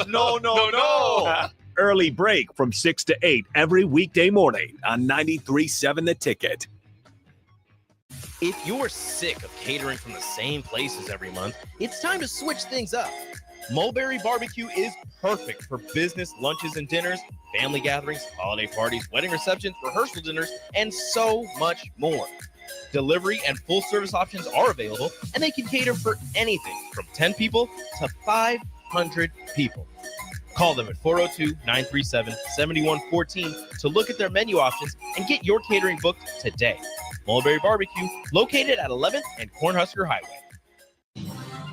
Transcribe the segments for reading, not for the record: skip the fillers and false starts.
No. Early break from 6 to 8 every weekday morning on 93.7 The Ticket. If you're sick of catering from the same places every month, it's time to switch things up. Mulberry Barbecue is perfect for business lunches and dinners, family gatherings, holiday parties, wedding receptions, rehearsal dinners, and so much more. Delivery and full service options are available, and they can cater for anything from 10 people to 500 people. Call them at 402-937-7114 to look at their menu options and get your catering booked today. Mulberry Barbecue, located at 11th and Cornhusker Highway.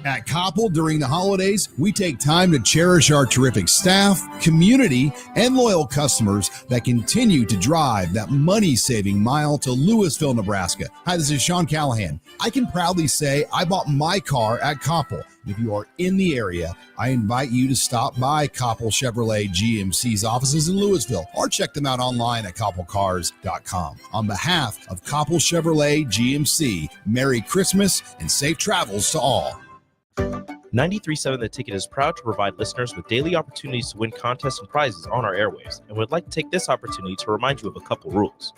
At Koppel, during the holidays, we take time to cherish our terrific staff, community, and loyal customers that continue to drive that money-saving mile to Louisville, Nebraska. Hi, this is Sean Callahan. I can proudly say I bought my car at Koppel. If you are in the area, I invite you to stop by Koppel Chevrolet GMC's offices in Louisville or check them out online at koppelcars.com. On behalf of Koppel Chevrolet GMC, Merry Christmas and safe travels to all. 93.7 The Ticket is proud to provide listeners with daily opportunities to win contests and prizes on our airwaves, and would like to take this opportunity to remind you of a couple rules.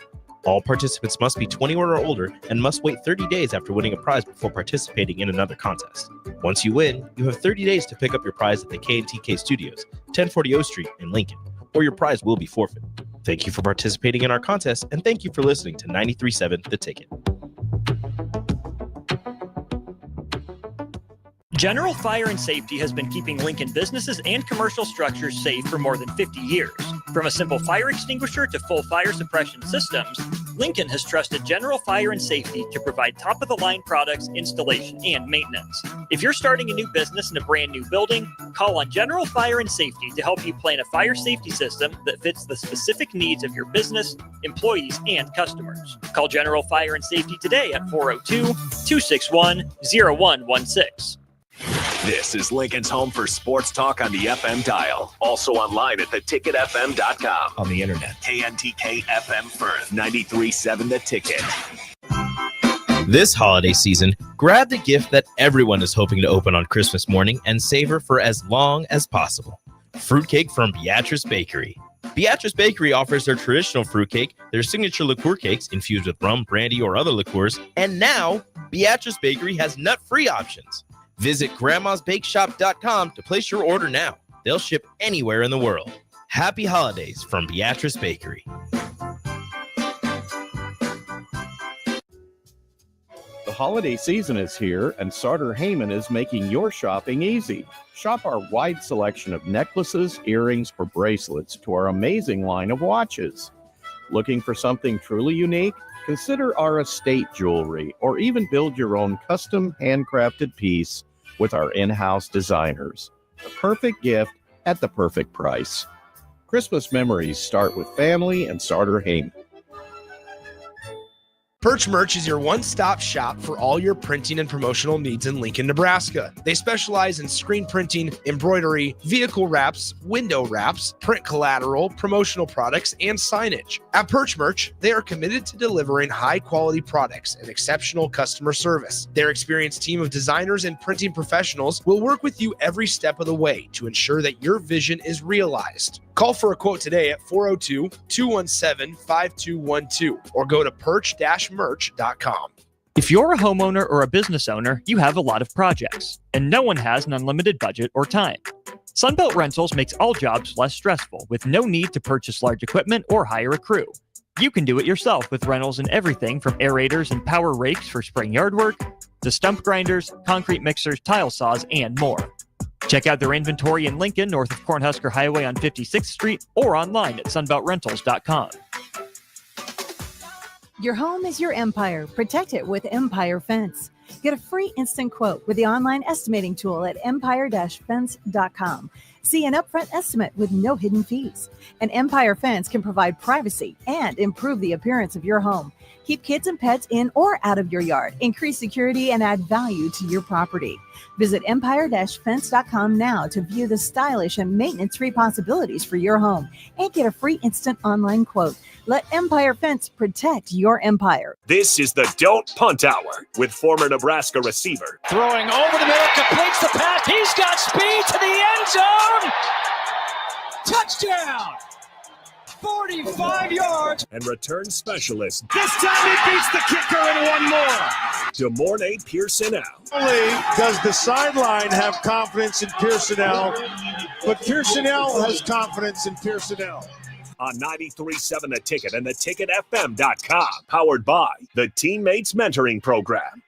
All participants must be 21 or older and must wait 30 days after winning a prize before participating in another contest. Once you win, you have 30 days to pick up your prize at the K&TK Studios, 1040 O Street in Lincoln, or your prize will be forfeit. Thank you for participating in our contest, and thank you for listening to 93.7 The Ticket. General Fire and Safety has been keeping Lincoln businesses and commercial structures safe for more than 50 years. From a simple fire extinguisher to full fire suppression systems, Lincoln has trusted General Fire and Safety to provide top-of-the-line products, installation, and maintenance. If you're starting a new business in a brand new building, call on General Fire and Safety to help you plan a fire safety system that fits the specific needs of your business, employees, and customers. Call General Fire and Safety today at 402-261-0116. This is Lincoln's home for sports talk on the FM dial. Also online at theticketfm.com. On the internet. KNTK FM Firth, 93.7 The Ticket. This holiday season, grab the gift that everyone is hoping to open on Christmas morning and savor for as long as possible. Fruitcake from Beatrice Bakery. Beatrice Bakery offers their traditional fruitcake, their signature liqueur cakes infused with rum, brandy, or other liqueurs, and now Beatrice Bakery has nut-free options. Visit grandmasbakeshop.com to place your order now. They'll ship anywhere in the world. Happy holidays from Beatrice Bakery. The holiday season is here, and Sartor Heyman is making your shopping easy. Shop our wide selection of necklaces, earrings, or bracelets to our amazing line of watches. Looking for something truly unique? Consider our estate jewelry, or even build your own custom handcrafted piece with our in-house designers. The perfect gift at the perfect price. Christmas memories start with family and Sartor Heyman. Perch Merch is your one-stop shop for all your printing and promotional needs in Lincoln, Nebraska. They specialize in screen printing, embroidery, vehicle wraps, window wraps, print collateral, promotional products, and signage. At Perch Merch, they are committed to delivering high-quality products and exceptional customer service. Their experienced team of designers and printing professionals will work with you every step of the way to ensure that your vision is realized. Call for a quote today at 402-217-5212 or go to perch-merch.com. If you're a homeowner or a business owner, you have a lot of projects, and no one has an unlimited budget or time. Sunbelt Rentals makes all jobs less stressful with no need to purchase large equipment or hire a crew. You can do it yourself with rentals in everything from aerators and power rakes for spring yard work to stump grinders, concrete mixers, tile saws, and more. Check out their inventory in Lincoln, north of Cornhusker Highway on 56th Street, or online at sunbeltrentals.com. Your home is your empire. Protect it with Empire Fence. Get a free instant quote with the online estimating tool at empire-fence.com. See an upfront estimate with no hidden fees. An Empire Fence can provide privacy and improve the appearance of your home. Keep kids and pets in or out of your yard. Increase security and add value to your property. Visit empire-fence.com now to view the stylish and maintenance-free possibilities for your home and get a free instant online quote. Let Empire Fence protect your empire. This is the Don't Punt Hour with former Nebraska receiver. Throwing over the middle, completes the pass. He's got speed to the end zone. Touchdown! 45 yards. And return specialist. This time he beats the kicker and one more. DeMornay Pierson-El. Only does the sideline have confidence in Pierson-El, but Pierson-El has confidence in Pierson-El. On 93.7 The Ticket and theticketfm.com. Powered by the Teammates Mentoring Program.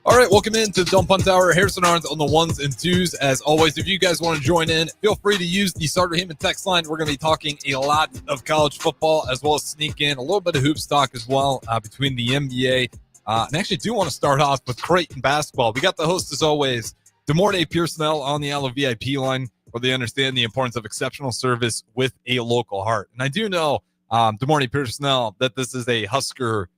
All right, welcome in to the Don't Punt Hour. Harrison Arns on the ones and twos. As always, if you guys want to join in, feel free to use the Starter Heyman text line. We're going to be talking a lot of college football, as well as sneak in a little bit of hoops talk as well between the NBA. And actually do want to start off with Creighton basketball. We got the host, as always, DeMornay Pierson-El on the Allo VIP line, where they understand the importance of exceptional service with a local heart. And I do know, DeMornay Pierson-El, that this is a Husker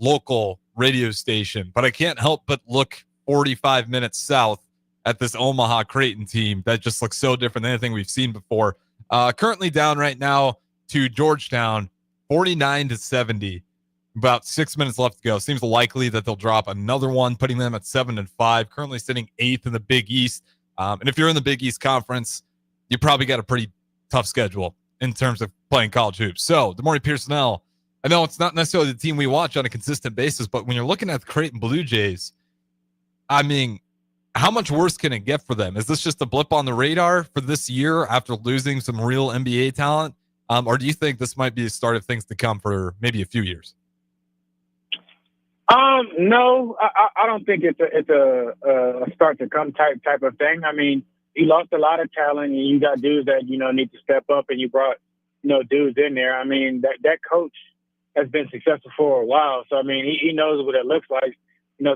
local radio station, but I can't help but look 45 minutes south at this Omaha Creighton team that just looks so different than anything we've seen before. Currently down right now to Georgetown, 49-70. About 6 minutes left to go. Seems likely that they'll drop another one, putting them at 7-5. Currently sitting 8th in the Big East. And if you're in the Big East Conference, you probably got a pretty tough schedule in terms of playing college hoops. So, DeMornay Pierson-El, I know it's not necessarily the team we watch on a consistent basis, but when you're looking at the Creighton Blue Jays, I mean, how much worse can it get for them? Is this just a blip on the radar for this year after losing some real NBA talent? Or do you think this might be the start of things to come for maybe a few years? No, I don't think it's a start to come type of thing. I mean, you lost a lot of talent, and you got dudes that, need to step up, and you brought, dudes in there. I mean, that coach has been successful for a while. So, I mean, he knows what it looks like.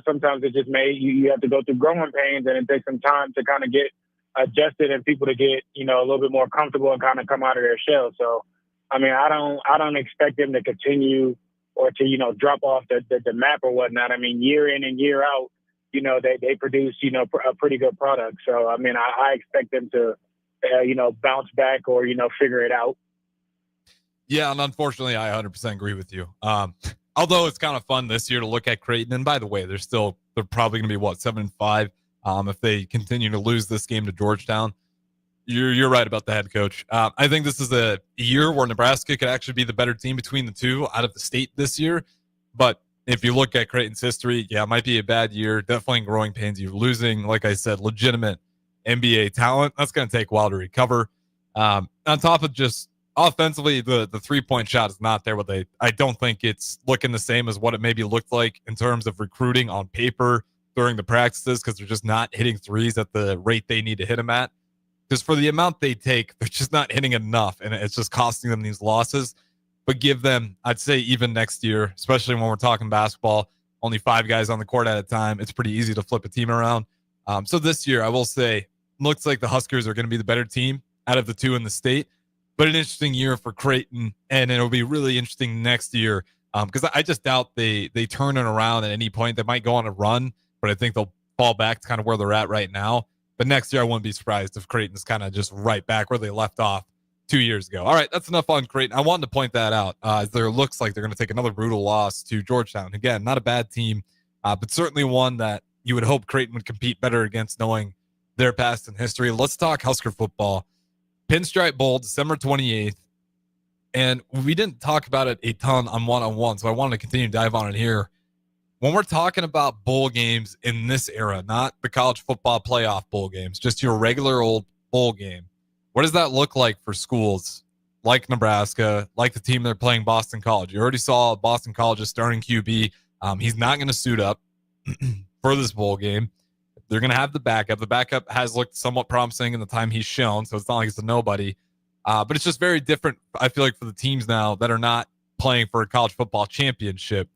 Sometimes it just you have to go through growing pains, and it takes some time to kind of get adjusted and people to get, a little bit more comfortable and kind of come out of their shell. So, I mean, I don't expect them to continue or to, drop off the map or whatnot. I mean, year in and year out, they produce, a pretty good product. So, I mean, I expect them to, bounce back or, figure it out. Yeah, and unfortunately, I 100% agree with you. Although it's kind of fun this year to look at Creighton, and by the way, they're probably going to be 7-5 if they continue to lose this game to Georgetown. You're right about the head coach. I think this is a year where Nebraska could actually be the better team between the two out of the state this year. But if you look at Creighton's history, yeah, it might be a bad year. Definitely in growing pains. You're losing, like I said, legitimate NBA talent. That's going to take a while to recover. On top of just offensively, the 3-point shot is not there. I don't think it's looking the same as what it maybe looked like in terms of recruiting on paper during the practices, because they're just not hitting threes at the rate they need to hit them at. Because for the amount they take, they're just not hitting enough, and it's just costing them these losses. But give them, I'd say, even next year, especially when we're talking basketball, only 5 guys on the court at a time, it's pretty easy to flip a team around. So this year, I will say, looks like the Huskers are going to be the better team out of the two in the state. But an interesting year for Creighton, and it'll be really interesting next year because I just doubt they turn it around at any point. They might go on a run, but I think they'll fall back to kind of where they're at right now. But next year, I wouldn't be surprised if Creighton's kind of just right back where they left off 2 years ago. All right, that's enough on Creighton. I wanted to point that out as there looks like they're going to take another brutal loss to Georgetown. Again, not a bad team, but certainly one that you would hope Creighton would compete better against, knowing their past and history. Let's talk Husker football. Pinstripe Bowl, December 28th. And we didn't talk about it a ton on one-on-one, so I wanted to continue to dive on it here. When we're talking about bowl games in this era, not the college football playoff bowl games, just your regular old bowl game, what does that look like for schools like Nebraska, like the team they're playing, Boston College? You already saw Boston College's starting QB. He's not going to suit up for this bowl game. They're going to have the backup. The backup has looked somewhat promising in the time he's shown, so it's not like it's a nobody. But it's just very different, I feel like, for the teams now that are not playing for a college football championship.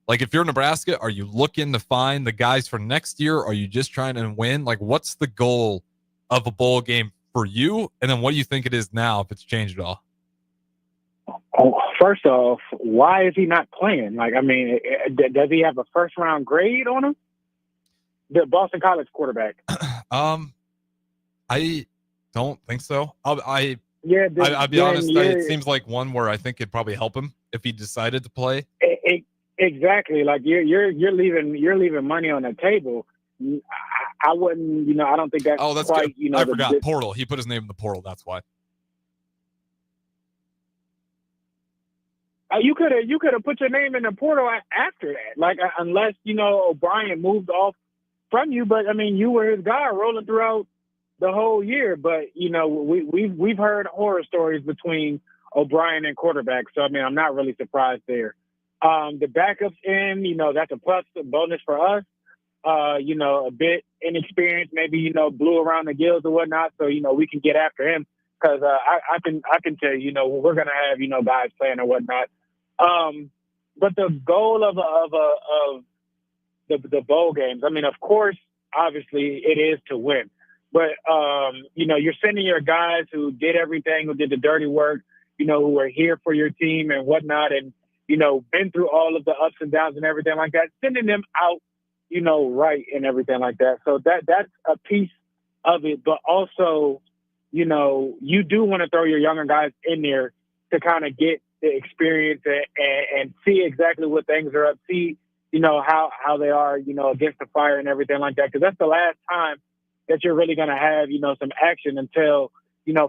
Like, if you're Nebraska, are you looking to find the guys for next year? Or are you just trying to win? Like, what's the goal of a bowl game for you? And then what do you think it is now, if it's changed at all? Oh, first off, why is he not playing? Like, I mean, does he have a first-round grade on him? The Boston College quarterback. I don't think so. I'll be honest. It seems like one where I think it'd probably help him if he decided to play. Exactly. Like you're leaving money on the table. I wouldn't, I don't think that's quite, good. I forgot. Portal. He put his name in the portal. That's why. You could have put your name in the portal after that, like unless O'Brien moved off from you. But I mean, you were his guy rolling throughout the whole year. But we've heard horror stories between O'Brien and quarterbacks. So I mean, I'm not really surprised there. The backups that's a bonus for us. A bit inexperienced, maybe blew around the gills or whatnot. So we can get after him because I can tell you, we're gonna have guys playing or whatnot. But the goal of the bowl games, I mean, of course, obviously it is to win, but you're sending your guys who did everything, who did the dirty work, who were here for your team and whatnot, and been through all of the ups and downs and everything like that, sending them out, right and everything like that. So that's a piece of it, but also, you do want to throw your younger guys in there to kind of get the experience and see exactly what things are up, see, how they are, against the fire and everything like that. Because that's the last time that you're really going to have, some action until,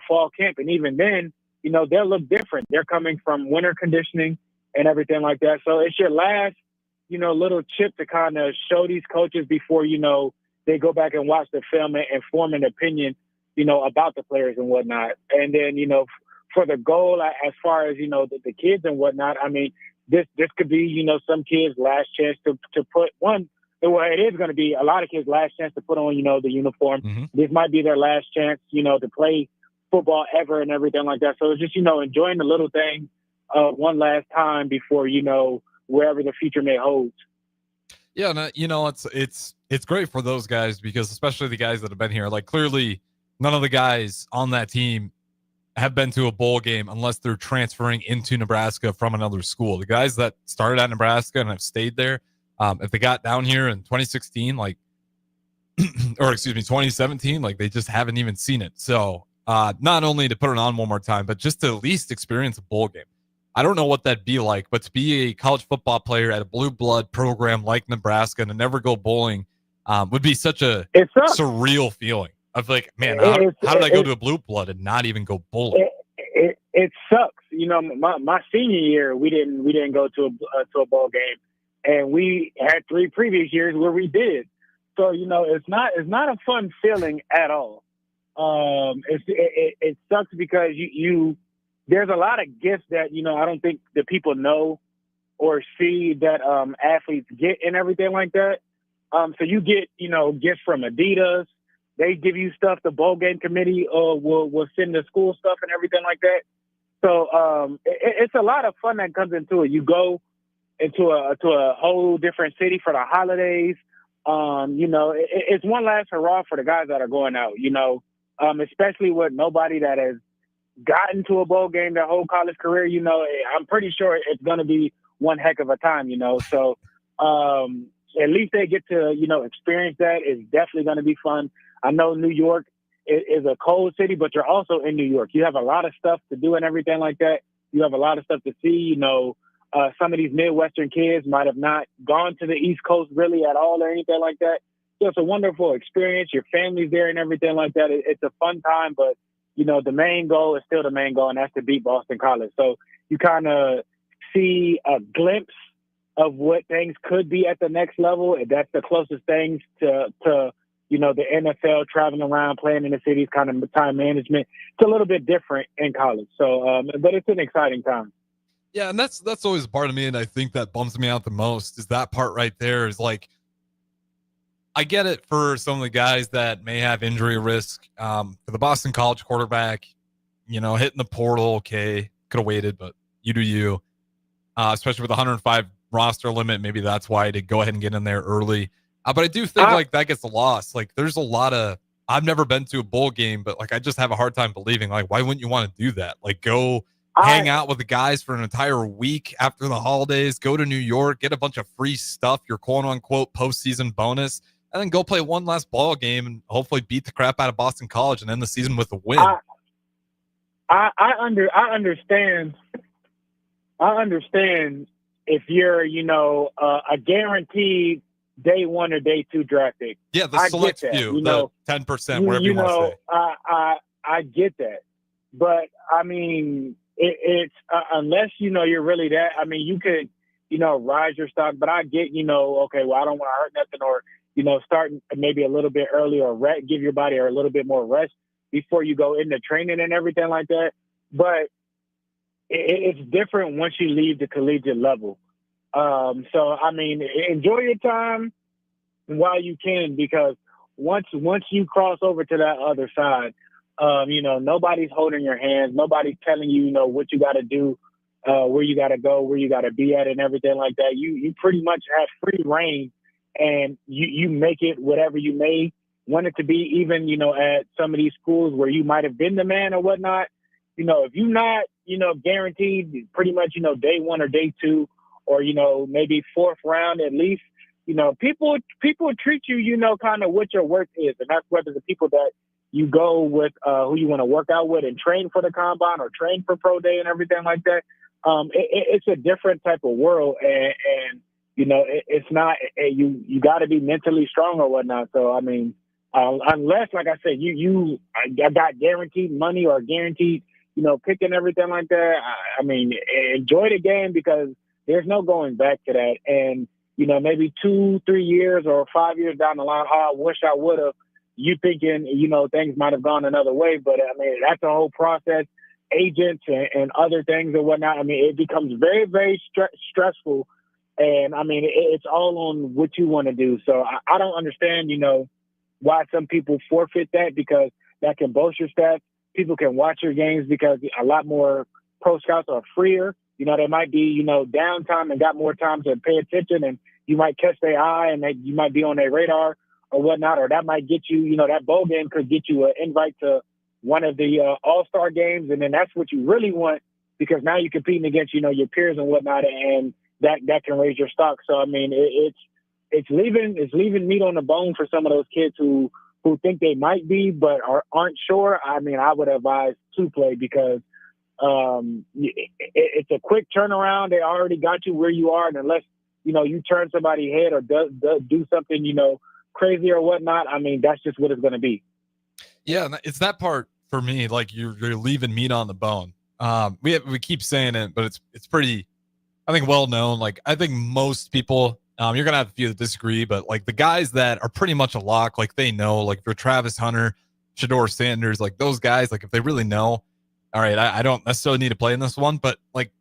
fall camp. And even then, they'll look different. They're coming from winter conditioning and everything like that. So it's your last, little chip to kind of show these coaches before, they go back and watch the film and form an opinion, about the players and whatnot. And then, for the goal, as far as, the kids and whatnot, I mean, this could be, some kids' last chance to put one. Well, it is going to be a lot of kids' last chance to put on, the uniform. Mm-hmm. This might be their last chance, to play football ever and everything like that. So it's just, enjoying the little thing one last time before, wherever the future may hold. Yeah, it's great for those guys because especially the guys that have been here, like clearly none of the guys on that team have been to a bowl game unless they're transferring into Nebraska from another school. The guys that started at Nebraska and have stayed there, if they got down here in 2016, 2017, like they just haven't even seen it. So not only to put it on one more time, but just to at least experience a bowl game. I don't know what that'd be like, but to be a college football player at a blue blood program like Nebraska and to never go bowling would be such a surreal feeling. Of like, man, how did I go to a blue blood and not even go bowling? It sucks. My senior year, we didn't go to a bowl game, and we had 3 previous years where we did. So it's not a fun feeling at all. It sucks because there's a lot of gifts that I don't think the people know or see that athletes get and everything like that. So you get gifts from Adidas. They give you stuff. The bowl game committee will send the school stuff and everything like that. So it's a lot of fun that comes into it. You go into a whole different city for the holidays. It's one last hurrah for the guys that are going out. Especially with nobody that has gotten to a bowl game their whole college career. I'm pretty sure it's going to be one heck of a time. So at least they get to experience that. It's definitely going to be fun. I know New York is a cold city, but you're also in New York. You have a lot of stuff to do and everything like that. You have a lot of stuff to see. Some of these Midwestern kids might have not gone to the East Coast really at all or anything like that. So it's a wonderful experience. Your family's there and everything like that. It's a fun time, but, the main goal is still the main goal, and that's to beat Boston College. So you kind of see a glimpse of what things could be at the next level. That's the closest things to the NFL, traveling around, playing in the cities, kind of time management. It's a little bit different in college. So, but it's an exciting time. Yeah, and that's always a part of me, and I think that bums me out the most is that part right there is like, I get it for some of the guys that may have injury risk. For the Boston College quarterback, hitting the portal, okay, could have waited, but you do you. Especially with the 105 roster limit, maybe that's why I did go ahead and get in there early. But I do think that gets lost. Like there's a lot of, I've never been to a bowl game, but like I just have a hard time believing, like, why wouldn't you want to do that? Like go hang out with the guys for an entire week after the holidays, go to New York, get a bunch of free stuff, your quote unquote postseason bonus, and then go play one last ball game and hopefully beat the crap out of Boston College and end the season with a win. I understand. I understand if you're, a guaranteed day 1 or day 2 draft pick. Yeah, the I select get that, few, you know, the 10%, whatever you want to say. I get that. But, I mean, it's unless, you know, you're really that, I mean, you could, you know, rise your stock. But I get, you know, okay, well, I don't want to hurt nothing, or, you know, start maybe a little bit earlier, or give your body a little bit more rest before you go into training and everything like that. But it's different once you leave the collegiate level. So, I mean, enjoy your time while you can, because once you cross over to that other side, you know, nobody's holding your hands. Nobody's telling you, you know, what you got to do, where you got to go, where you got to be at, and everything like that. You pretty much have free reign, and you make it whatever you may want it to be. Even, you know, at some of these schools where you might have been the man or whatnot, you know, if you're not, you know, guaranteed pretty much, you know, day 1 or day 2, or, you know, maybe 4th round at least, you know, people treat you, you know, kind of what your worth is. And that's whether the people that you go with, who you want to work out with and train for the combine or train for pro day and everything like that. It's a different type of world. And you know, it's not, you got to be mentally strong or whatnot. So, I mean, unless, like I said, I got guaranteed money or guaranteed, you know, pick and everything like that. I mean, enjoy the game, because there's no going back to that. And, you know, maybe 2-3 years or 5 years down the line, I wish I would have, you thinking, you know, things might have gone another way. But, I mean, that's a whole process, agents and other things and whatnot. I mean, it becomes very, very stressful. And, I mean, it's all on what you want to do. So I don't understand, you know, why some people forfeit that, because that can boast your stats. People can watch your games because a lot more pro scouts are freer. You know, they might be, you know, downtime and got more time to pay attention, and you might catch their eye, and you might be on their radar or whatnot, or that might get you, you know, that bowl game could get you an invite to one of the all-star games. And then that's what you really want, because now you're competing against, you know, your peers and whatnot, and that can raise your stock. So, I mean, it's leaving meat on the bone for some of those kids who think they might be, but aren't sure. I mean, I would advise to play, because it's a quick turnaround. They already got you where you are. And unless, you know, you turn somebody's head or do something, you know, crazy or whatnot, I mean, that's just what it's going to be. Yeah, it's that part for me. Like, you're leaving meat on the bone. We keep saying it, but it's pretty, I think, well known. Like, I think most people, you're gonna have a few that disagree, but like the guys that are pretty much a lock, like they know, like for Travis Hunter, Shedeur Sanders, like those guys, like if they really know, all right, I don't necessarily need to play in this one, but like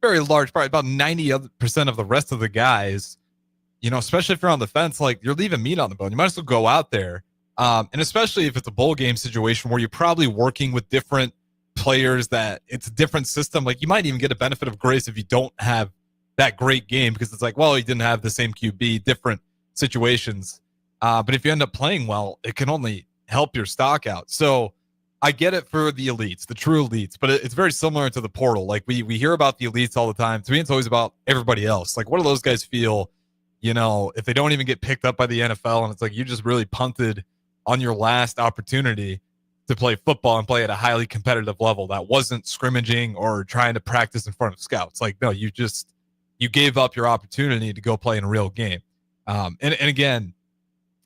very large, probably about 90% of the rest of the guys, you know, especially if you're on the fence, like you're leaving meat on the bone. You might as well go out there. And especially if it's a bowl game situation where you're probably working with different players, that it's a different system. Like, you might even get a benefit of grace if you don't have that great game, because it's like, well, you didn't have the same QB, different situations. But if you end up playing well, it can only help your stock out. So I get it for the elites, the true elites, but it's very similar to the portal. Like, we hear about the elites all the time. To me, it's always about everybody else. Like, what do those guys feel, you know, if they don't even get picked up by the NFL, and it's like, you just really punted on your last opportunity to play football and play at a highly competitive level that wasn't scrimmaging or trying to practice in front of scouts. Like, no, you gave up your opportunity to go play in a real game. And again,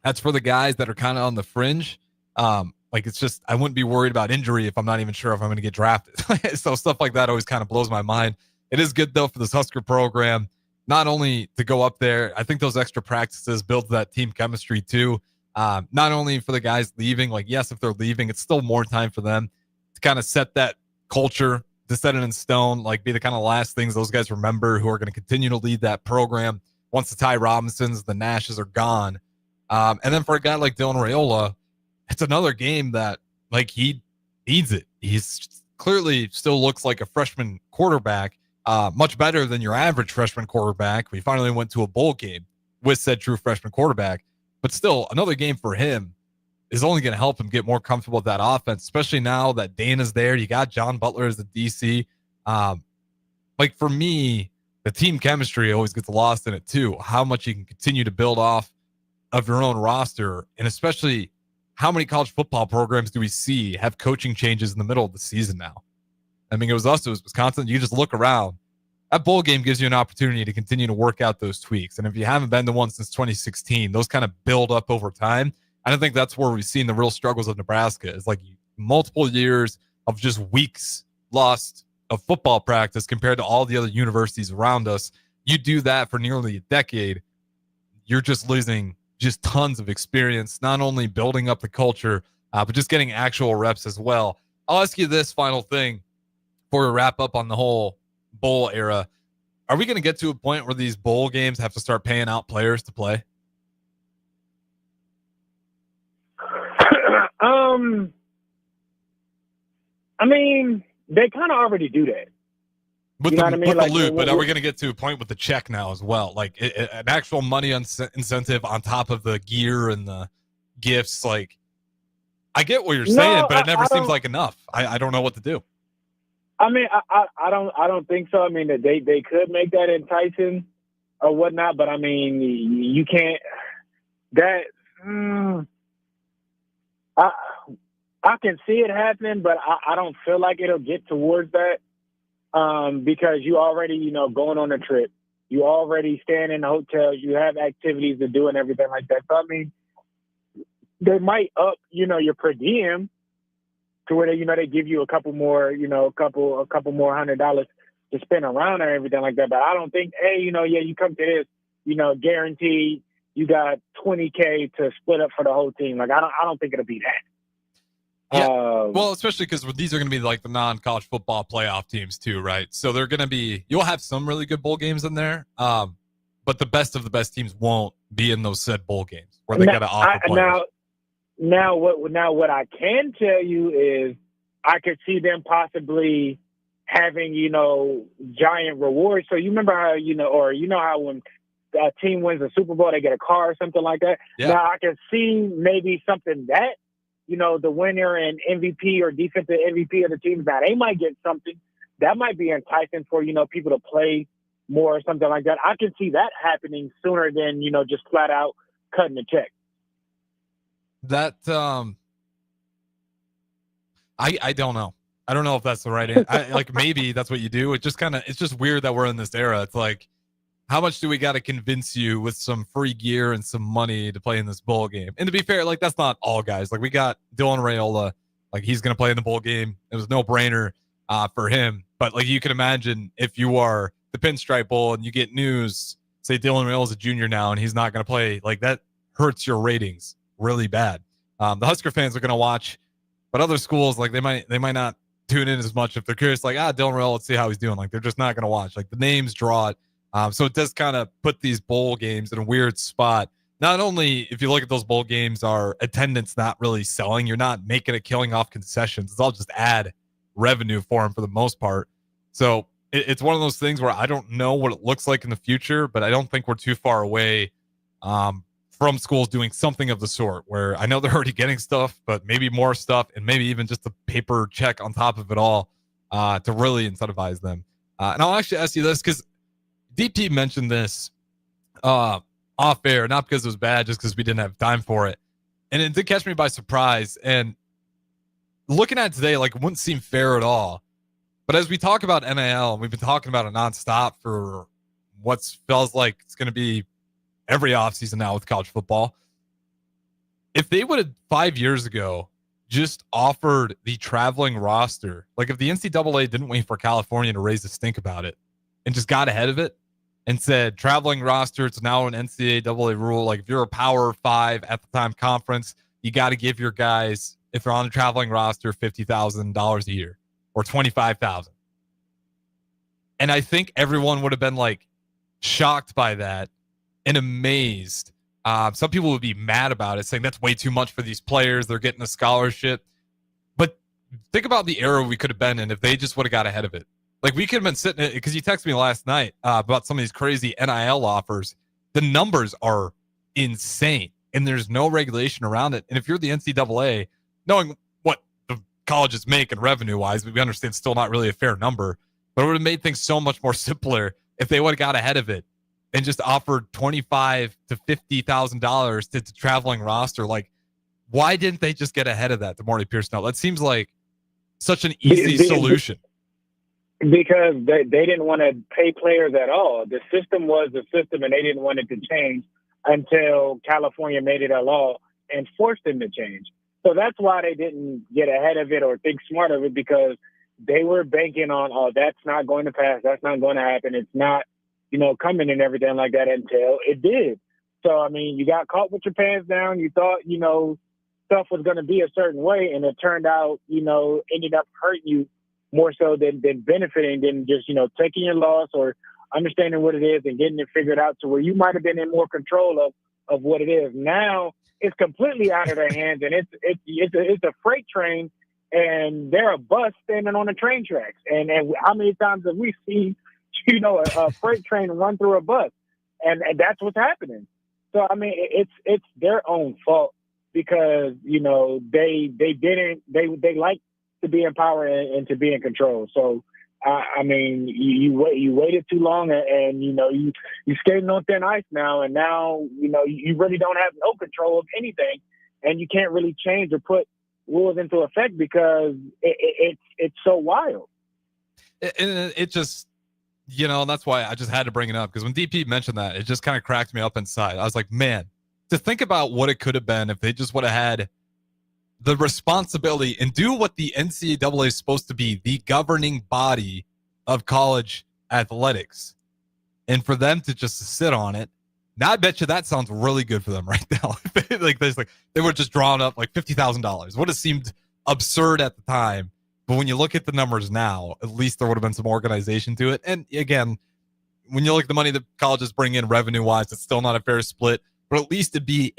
that's for the guys that are kind of on the fringe. Like, it's just, I wouldn't be worried about injury if I'm not even sure if I'm going to get drafted. So stuff like that always kind of blows my mind. It is good, though, for this Husker program, not only to go up there. I think those extra practices build that team chemistry too. Not only for the guys leaving, like, yes, if they're leaving, it's still more time for them to kind of set that culture, to set it in stone, like be the kind of last things those guys remember, who are going to continue to lead that program once the Ty Robinsons, the Nashes are gone. And then for a guy like Dylan Raiola, it's another game that, like, he needs it. He's clearly still looks like a freshman quarterback, much better than your average freshman quarterback. We finally went to a bowl game with said true freshman quarterback, but still another game for him is only going to help him get more comfortable with that offense, especially now that Dana's there. You got John Butler as the DC. Like, for me, the team chemistry always gets lost in it too. How much you can continue to build off of your own roster, and especially how many college football programs do we see have coaching changes in the middle of the season now? I mean, it was us, it was Wisconsin. You just look around. that bowl game gives you an opportunity to continue to work out those tweaks. And if you haven't been to one since 2016, those kind of build up over time. I don't think that's where we've seen the real struggles of Nebraska. It's like multiple years of just weeks lost of football practice compared to all the other universities around us. You do that for nearly a decade, you're just losing just tons of experience, not only building up the culture, but just getting actual reps as well. I'll ask you this final thing before we wrap up on the whole bowl era. Are we going to get to a point where these bowl games have to start paying out players to play? I mean, they kind of already do that. With the loot, but are we going to get to a point with the check now as well? Like an actual money incentive on top of the gear and the gifts? Like, I get what you're saying, but it never seems like enough. I don't know what to do. I mean, I don't think so. I mean, that they could make that enticing or whatnot, but I mean, you can't. I can see it happening, but I don't feel like it'll get towards that. Because you already, going on a trip, you already staying in the hotels, you have activities to do and everything like that. So, I mean, they might up, your per diem to where they give you a couple more, a couple more $100 to spend around or everything like that. But I don't think, hey, you come to this, guaranteed you got $20K to split up for the whole team. Like, I don't think it'll be that. Yeah. Well, especially because these are going to be like the non-college football playoff teams too, right? So they're going to be, you'll have some really good bowl games in there, but the best of the best teams won't be in those said bowl games where they got to offer players. Now what I can tell you is I could see them possibly having, giant rewards. So you remember how, how when a team wins a Super Bowl, they get a car or something like that. Yeah. Now I can see maybe something that, the winner and MVP or defensive MVP of the team, now they might get something that might be enticing for, people to play more or something like that. I can see that happening sooner than, just flat out cutting the check. That, I don't know. I don't know if that's the right answer. Like maybe that's what you do. It's just weird that we're in this era. It's like, how much do we got to convince you with some free gear and some money to play in this bowl game? And to be fair, like that's not all guys. Like we got Dylan Raiola, like he's going to play in the bowl game. It was no brainer for him. But like you can imagine if you are the Pinstripe Bowl and you get news, say Dylan Raiola is a junior now and he's not going to play, like that hurts your ratings really bad. The Husker fans are going to watch, but other schools, like they might not tune in as much if they're curious, like, Dylan Raiola, let's see how he's doing. Like they're just not going to watch. Like the names draw it. So it does kind of put these bowl games in a weird spot. Not only if you look at those bowl games, are attendance not really selling, you're not making a killing off concessions. It's all just ad revenue for them for the most part. So it's one of those things where I don't know what it looks like in the future, but I don't think we're too far away from schools doing something of the sort where I know they're already getting stuff, but maybe more stuff and maybe even just a paper check on top of it all to really incentivize them. And I'll actually ask you this because DP mentioned this off air, not because it was bad, just because we didn't have time for it. And it did catch me by surprise. And looking at it today, like it wouldn't seem fair at all. But as we talk about NIL, and we've been talking about it nonstop for what feels like it's going to be every offseason now with college football. If they would have 5 years ago just offered the traveling roster, like if the NCAA didn't wait for California to raise a stink about it and just got ahead of it, and said traveling roster, it's now an NCAA rule. Like if you're a Power 5 at the time conference, you got to give your guys, if they're on the traveling roster, $50,000 a year or $25,000. And I think everyone would have been like shocked by that and amazed. Some people would be mad about it, saying that's way too much for these players. They're getting a scholarship. But think about the era we could have been in if they just would have got ahead of it. Like we could have been sitting, because you texted me last night about some of these crazy NIL offers. The numbers are insane, and there's no regulation around it. And if you're the NCAA, knowing what the colleges make and revenue-wise, we understand it's still not really a fair number, but it would have made things so much more simpler if they would have got ahead of it and just offered $25,000 to $50,000 to traveling roster. Like, why didn't they just get ahead of that to Morty Pierson-El? That seems like such an easy solution. Because they didn't want to pay players at all. The system was the system, and they didn't want it to change until California made it a law and forced them to change. So that's why they didn't get ahead of it or think smart of it, because they were banking on, oh, that's not going to pass. That's not going to happen. It's not, coming and everything like that until it did. So, I mean, you got caught with your pants down. You thought, stuff was going to be a certain way, and it turned out, ended up hurting you more so than benefiting, than just, taking your loss or understanding what it is and getting it figured out to where you might have been in more control of what it is. Now it's completely out of their hands, and it's a freight train, and they're a bus standing on the train tracks. And how many times have we seen, a freight train run through a bus? And that's what's happening. So, I mean, it's their own fault, because, they like to be in power and to be in control. So, I mean, you waited too long, and you skating on thin ice now, and now you really don't have no control of anything, and you can't really change or put rules into effect because it's so wild. And it just, that's why I just had to bring it up, because when DP mentioned that, it just kind of cracked me up inside. I was like, man, to think about what it could have been if they just would have had the responsibility and do what the NCAA is supposed to be, the governing body of college athletics, and for them to just sit on it. Now, I bet you that sounds really good for them right now. They were just drawing up like $50,000. Would have seemed absurd at the time, but when you look at the numbers now, at least there would have been some organization to it. And again, when you look at the money that colleges bring in revenue-wise, it's still not a fair split, but at least it'd be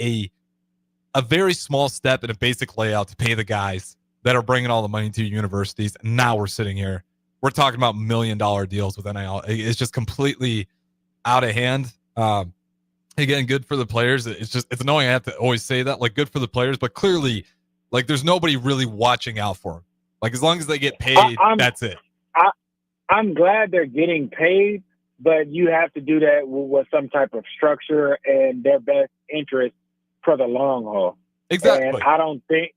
a very small step in a basic layout to pay the guys that are bringing all the money to universities. And now we're sitting here. We're talking about $1 million deals with NIL. It's just completely out of hand. Again, good for the players. It's annoying I have to always say that, like, good for the players, but clearly, like, there's nobody really watching out for them. Like, as long as they get paid, that's it. I'm glad they're getting paid, but you have to do that with some type of structure and their best interest for the long haul. Exactly. And I don't think,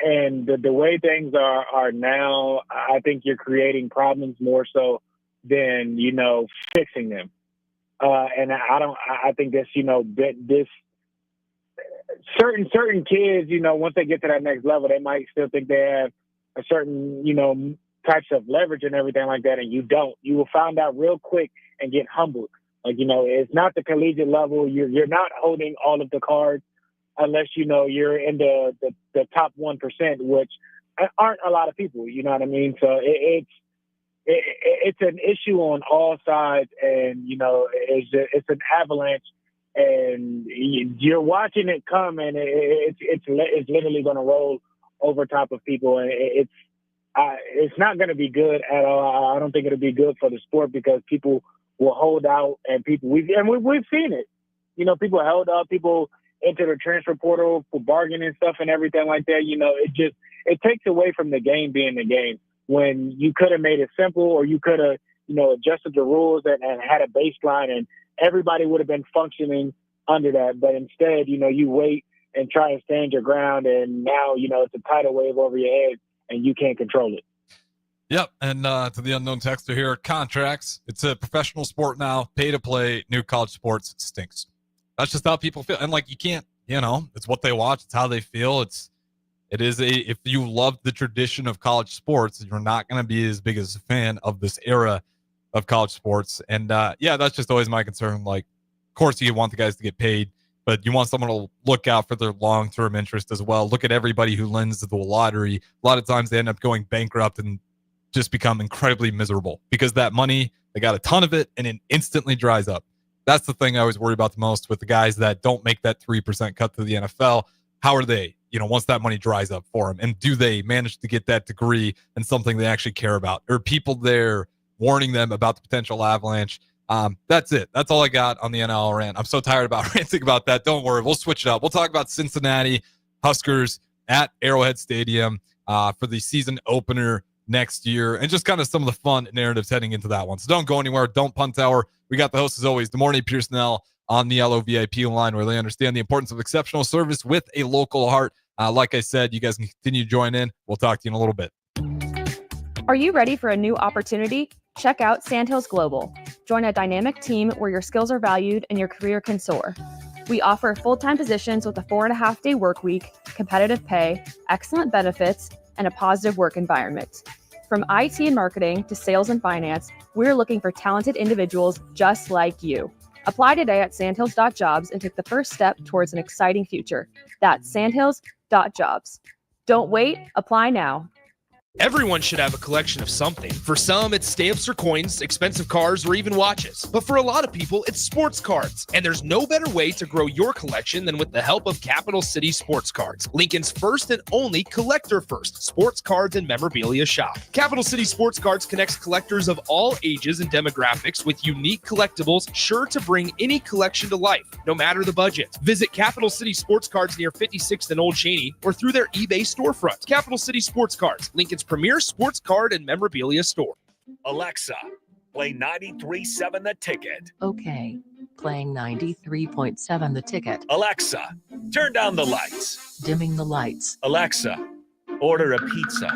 and the way things are now, I think you're creating problems more so than, fixing them. And I think this, this certain kids, once they get to that next level, they might still think they have a certain, types of leverage and everything like that. And you don't. You will find out real quick and get humbled. Like, it's not the collegiate level. You're not holding all of the cards unless, you're in the top 1%, which aren't a lot of people, you know what I mean? So it's an issue on all sides, and, it's an avalanche, and you're watching it come, and it's literally going to roll over top of people. And it's not going to be good at all. I don't think it'll be good for the sport, because people will hold out, and we've seen it. People held up, people into the transfer portal for bargaining stuff and everything like that. It takes away from the game being the game, when you could have made it simple, or you could have, adjusted the rules and had a baseline, and everybody would have been functioning under that. But instead, you wait and try and stand your ground, and now, it's a tidal wave over your head, and you can't control it. Yep. And to the unknown texter here, contracts. It's a professional sport now. Pay to play. New college sports stinks. That's just how people feel. And like, you can't, it's what they watch. It's how they feel. If you love the tradition of college sports, you're not going to be as big as a fan of this era of college sports. And that's just always my concern. Like, of course you want the guys to get paid, but you want someone to look out for their long-term interest as well. Look at everybody who lends to the lottery. A lot of times they end up going bankrupt and just become incredibly miserable, because that money, they got a ton of it, and it instantly dries up. That's the thing I always worry about the most with the guys that don't make that 3% cut to the NFL. How are they, once that money dries up for them? And do they manage to get that degree and something they actually care about? Or people there warning them about the potential avalanche? That's it. That's all I got on the NL rant. I'm so tired about ranting about that. Don't worry. We'll switch it up. We'll talk about Cincinnati Huskers at Arrowhead Stadium for the season opener next year, and just kind of some of the fun narratives heading into that one. So don't go anywhere. Don't punt hour. We got the host as always, Demorny Pierson-El, on the Yellow VIP line, where they understand the importance of exceptional service with a local heart. Like I said, you guys can continue to join in. We'll talk to you in a little bit. Are you ready for a new opportunity? Check out Sandhills Global. Join a dynamic team where your skills are valued and your career can soar. We offer full-time positions with a 4.5-day work week, competitive pay, excellent benefits, and a positive work environment. From IT and marketing to sales and finance, we're looking for talented individuals just like you. Apply today at sandhills.jobs and take the first step towards an exciting future. That's sandhills.jobs. Don't wait, apply now. Everyone should have a collection of something. For some, it's stamps or coins, expensive cars, or even watches. But for a lot of people, it's sports cards. And there's no better way to grow your collection than with the help of Capital City Sports Cards, Lincoln's first and only collector-first sports cards and memorabilia shop. Capital City Sports Cards connects collectors of all ages and demographics with unique collectibles sure to bring any collection to life, no matter the budget. Visit Capital City Sports Cards near 56th and Old Cheney or through their eBay storefront. Capital City Sports Cards, Lincoln's premier sports card and memorabilia store. Alexa, play 93.7 The Ticket. Okay, playing 93.7 The Ticket. Alexa, turn down the lights. Dimming the lights. Alexa, order a pizza,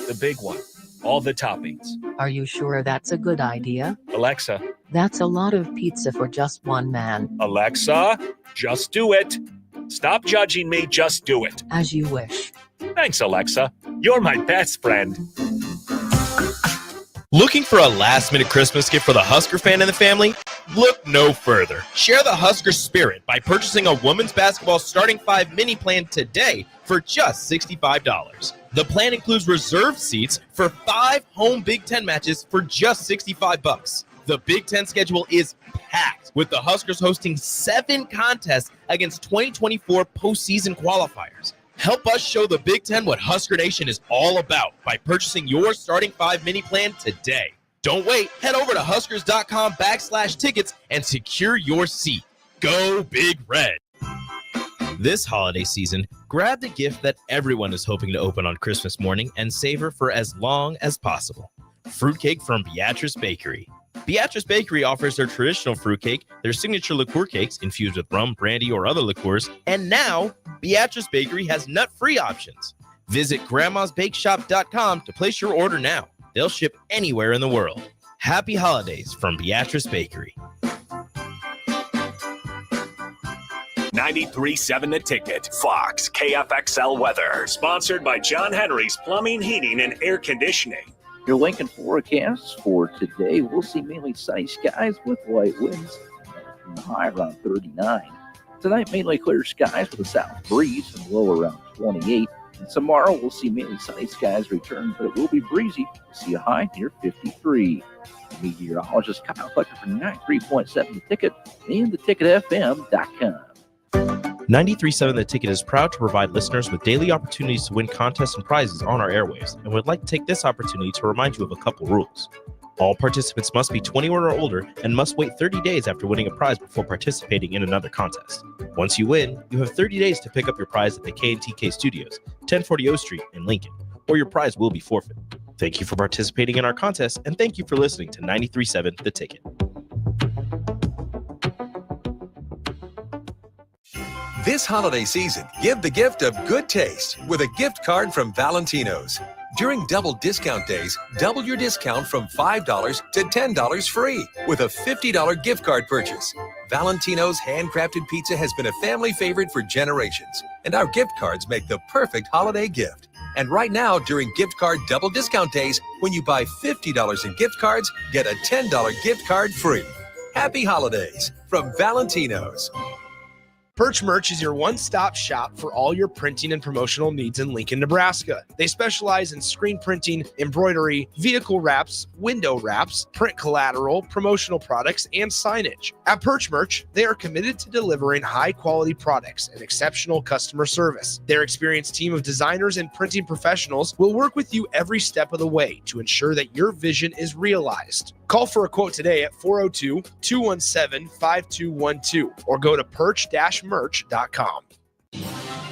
the big one, all the toppings. Are you sure that's a good idea? Alexa, that's a lot of pizza for just one man. Alexa, just do it. Stop judging me, just do it. As you wish. Thanks, Alexa. You're my best friend. Looking for a last-minute Christmas gift for the Husker fan in the family? Look no further. Share the Husker spirit by purchasing a women's basketball starting 5 mini plan today for just $65. The plan includes reserved seats for 5 home Big Ten matches for just $65. The Big Ten schedule is packed, with the Huskers hosting 7 contests against 2024 postseason qualifiers. Help us show the Big Ten what Husker Nation is all about by purchasing your starting 5 mini plan today. Don't wait. Head over to huskers.com/tickets and secure your seat. Go Big Red. This holiday season, grab the gift that everyone is hoping to open on Christmas morning and savor for as long as possible. Fruitcake from Beatrice Bakery. Beatrice Bakery offers their traditional fruitcake, their signature liqueur cakes infused with rum, brandy, or other liqueurs, and now Beatrice Bakery has nut-free options. Visit grandmasbakeshop.com to place your order now. They'll ship anywhere in the world. Happy holidays from Beatrice Bakery. 93.7 The Ticket. Fox KFXL weather. Sponsored by John Henry's Plumbing, Heating, and Air Conditioning. Your Lincoln forecast for today, we'll see mainly sunny skies with light winds from the high around 39. Tonight, mainly clear skies with a south breeze and low around 28. And tomorrow, we'll see mainly sunny skies return, but it will be breezy. We'll see a high near 53. Meteorologist Kyle Fletcher for 93.7 The Ticket and theticketfm.com. 93.7 The Ticket is proud to provide listeners with daily opportunities to win contests and prizes on our airwaves, and would like to take this opportunity to remind you of a couple rules. All participants must be 21 or older and must wait 30 days after winning a prize before participating in another contest. Once you win, you have 30 days to pick up your prize at the K&TK Studios, 1040 O Street in Lincoln, or your prize will be forfeit. Thank you for participating in our contest, and thank you for listening to 93.7 The Ticket. This holiday season, give the gift of good taste with a gift card from Valentino's. During double discount days, double your discount from $5 to $10 free with a $50 gift card purchase. Valentino's handcrafted pizza has been a family favorite for generations, and our gift cards make the perfect holiday gift. And right now, during gift card double discount days, when you buy $50 in gift cards, get a $10 gift card free. Happy holidays from Valentino's. Perch Merch is your one-stop shop for all your printing and promotional needs in Lincoln, Nebraska. They specialize in screen printing, embroidery, vehicle wraps, window wraps, print collateral, promotional products, and signage. At Perch Merch, they are committed to delivering high-quality products and exceptional customer service. Their experienced team of designers and printing professionals will work with you every step of the way to ensure that your vision is realized. Call for a quote today at 402-217-5212 or go to perch-merch.com.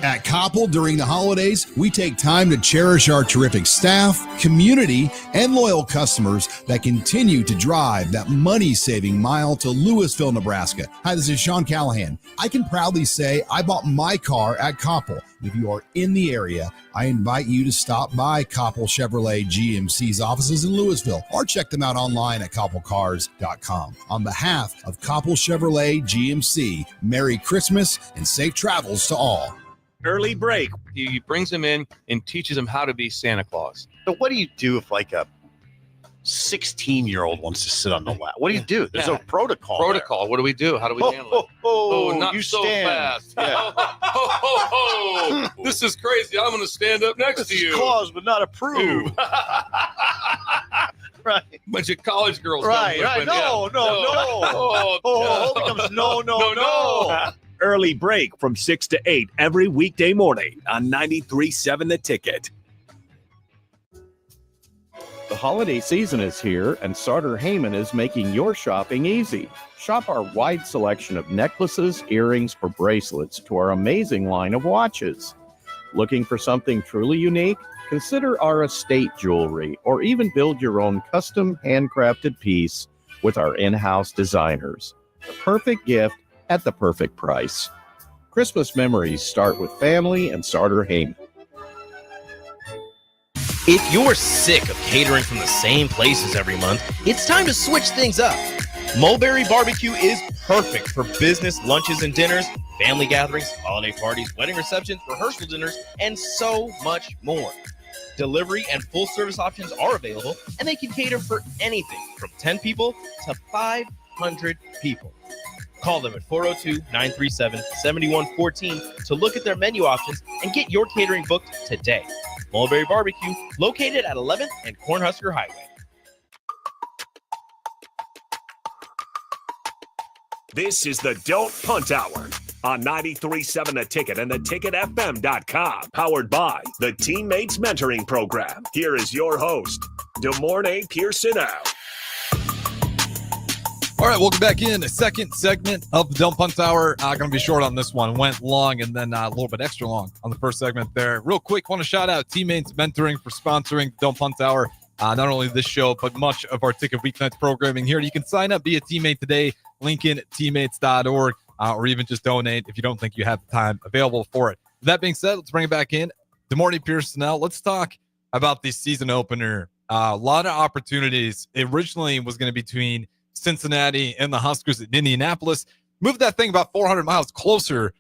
At Koppel, during the holidays, we take time to cherish our terrific staff, community, and loyal customers that continue to drive that money-saving mile to Louisville, Nebraska. Hi, this is Sean Callahan. I can proudly say I bought my car at Koppel. If you are in the area, I invite you to stop by Koppel Chevrolet GMC's offices in Louisville or check them out online at koppelcars.com. On behalf of Koppel Chevrolet GMC, Merry Christmas and safe travels to all. Early break. He brings them in and teaches them how to be Santa Claus. So what do you do if like a 16-year-old wants to sit on the lap? What do you do? There's a protocol. Protocol. What do we do? How do we handle it? Not you so stand. fast. Yeah. This is crazy. I'm going to stand up next to you. Clause, but not approved. Right. Bunch of college girls. Right. No. Oh, becomes no. Early break from 6 to 8 every weekday morning on 93.7 The Ticket. The holiday season is here, and Sartor Heyman is making your shopping easy. Shop our wide selection of necklaces, earrings, or bracelets to our amazing line of watches. Looking for something truly unique? Consider our estate jewelry, or even build your own custom handcrafted piece with our in-house designers. The perfect gift at the perfect price. Christmas memories start with family and Sartor Heyman. If you're sick of catering from the same places every month, it's time to switch things up. Mulberry Barbecue is perfect for business lunches and dinners, family gatherings, holiday parties, wedding receptions, rehearsal dinners, and so much more. Delivery and full service options are available, and they can cater for anything from 10 people to 500 people. Call them at 402-937-7114 to look at their menu options and get your catering booked today. Mulberry Barbecue, located at 11th and Cornhusker Highway. This is the Don't Punt Hour on 93.7 The Ticket and theticketfm.com. Powered by the Teammates Mentoring Program. Here is your host, DeMornay Pierson-El. All right, welcome back in. The second segment of the Don't Punt Hour. Going to be short on this one. Went long and then a little bit extra long on the first segment there. Real quick, want to shout out Teammates Mentoring for sponsoring the Don't Punt Hour. Not only this show, but much of our Ticket Weeknights programming here. You can sign up, be a teammate today, LincolnTeammates.org, or even just donate if you don't think you have the time available for it. With that being said, let's bring it back in. DeMornay Pierson-El, let's talk about the season opener. A lot of opportunities. It originally was going to be between Cincinnati and the Huskers at Indianapolis. Moved that thing about 400 miles closer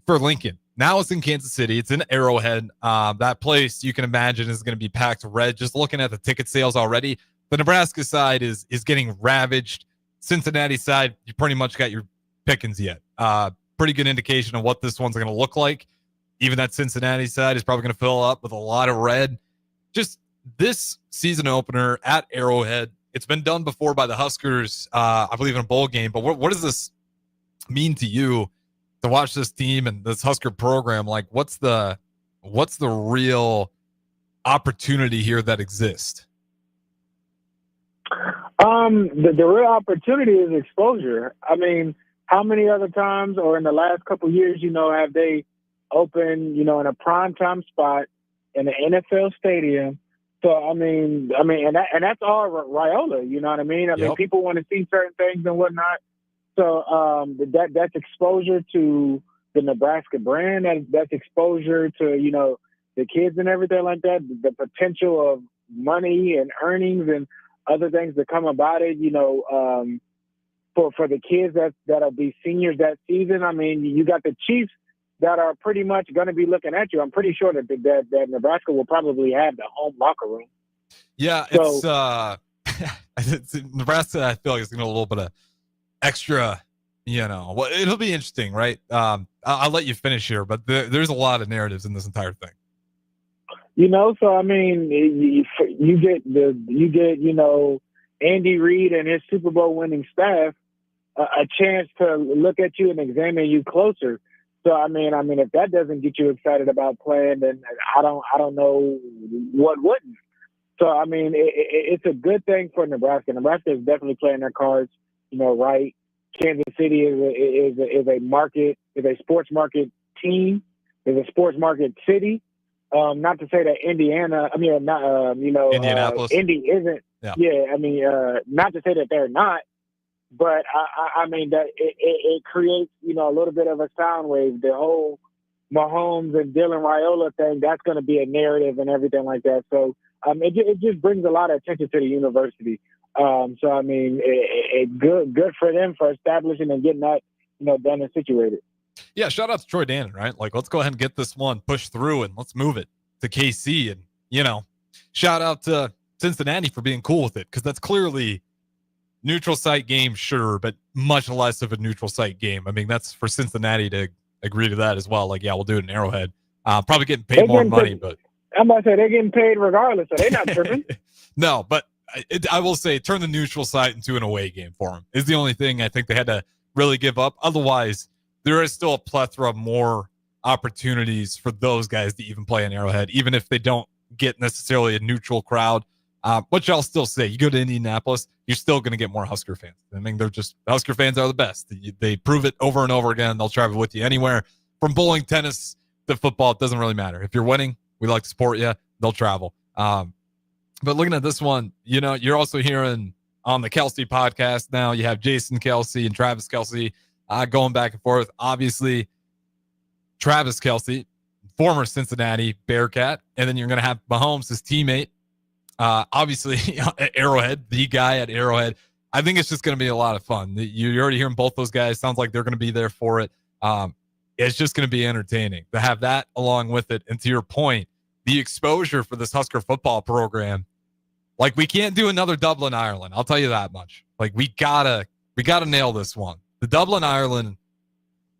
for Lincoln. Now it's in Kansas City. It's in Arrowhead. That place, you can imagine, is going to be packed red. Just looking at the ticket sales already, the Nebraska side is getting ravaged. Cincinnati side, you pretty much got your pickings yet. Pretty good indication of what this one's going to look like. Even that Cincinnati side is probably going to fill up with a lot of red. Just this season opener at Arrowhead, it's been done before by the Huskers, I believe, in a bowl game. But what does this mean to you to watch this team and this Husker program? Like, what's the real opportunity here that exists? The real opportunity is exposure. I mean, how many other times or in the last couple of years, have they opened, in a primetime spot in an NFL stadium? So, I mean, and that's all Raiola, you know what I mean? I mean, people want to see certain things and whatnot. So that's exposure to the Nebraska brand. That's exposure to, the kids and everything like that, the potential of money and earnings and other things that come about it, for the kids that'll be seniors that season. I mean, you got the Chiefs that are pretty much going to be looking at you. I'm pretty sure that Nebraska will probably have the home locker room. Yeah, so, it's Nebraska, I feel like it's going to a little bit of extra, well, it'll be interesting, right? I'll let you finish here, but there's a lot of narratives in this entire thing. So I mean, you get Andy Reid and his Super Bowl winning staff a chance to look at you and examine you closer. So I mean, if that doesn't get you excited about playing, then I don't know what wouldn't. So I mean, it's a good thing for Nebraska. Nebraska is definitely playing their cards, right. Kansas City is a sports market team. is a sports market city. Not to say that Indianapolis. Indy isn't. Yeah. Not to say that they're not, but I mean that it creates, a little bit of a sound wave. The whole Mahomes and Dylan Raiola thing, that's going to be a narrative and everything like that. So it just brings a lot of attention to the university. So I mean, good for them for establishing and getting that, done and situated. Yeah, shout out to Troy Dannon, right? Like, let's go ahead and get this one pushed through and let's move it to KC. And, shout out to Cincinnati for being cool with it, because that's clearly neutral site game, sure, but much less of a neutral site game. I mean, that's for Cincinnati to agree to that as well. Like, yeah, we'll do it in Arrowhead. Probably getting paid more money, but I'm about to say they're getting paid regardless, so they're not tripping. No, but I will say turn the neutral site into an away game for them is the only thing I think they had to really give up. Otherwise, there is still a plethora of more opportunities for those guys to even play in Arrowhead, even if they don't get necessarily a neutral crowd. Which I'll still say, you go to Indianapolis, you're still going to get more Husker fans. I mean, Husker fans are the best. They prove it over and over again. They'll travel with you anywhere from bowling, tennis to football. It doesn't really matter. If you're winning, we like to support you. They'll travel. But looking at this one, you're also hearing on the Kelsey podcast now, you have Jason Kelsey and Travis Kelsey going back and forth. Obviously, Travis Kelsey, former Cincinnati Bearcat, and then you're going to have Mahomes, his teammate, obviously at Arrowhead, the guy at Arrowhead. I think it's just going to be a lot of fun. You're already hearing both those guys. Sounds like they're going to be there for it. It's just going to be entertaining to have that along with it. And to your point, the exposure for this Husker football program, like, we can't do another Dublin, Ireland. I'll tell you that much. Like, we gotta nail this one. The Dublin, Ireland